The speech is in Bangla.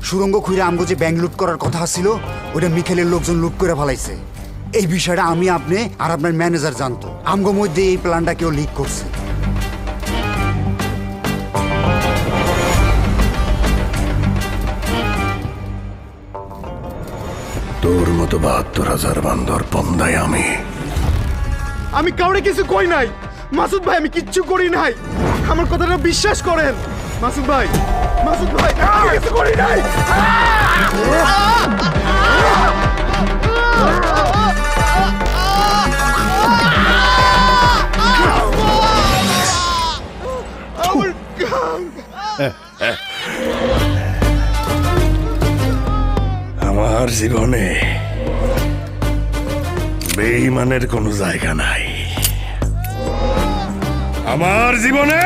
সুরঙ্গ খুঁড়ে আমগো যে ব্যাংক লুট করার কথা ছিল ওটা মিখেলের লোকজন লুট করে ফেলাইছে। এই বিষয়টা আমি, আপনি আর আপনার ম্যানেজার জানতো। আমগো মধ্যে এই প্ল্যানটা কেউ লিক করছে। তোর মতো ৭২,০০০ বান্দর পন্দায় আমি কাউরে কিছু কই নাই মাসুদ ভাই, আমি কিচ্ছু করি নাই। আমার কথাটা বিশ্বাস করেন মাসুদ ভাই। মাসুদ ভাই, আমি কিছু করি নাই। আমার কাম। আমার জীবনে বেঈমানের কোনো জায়গা নাই। আমার জীবনে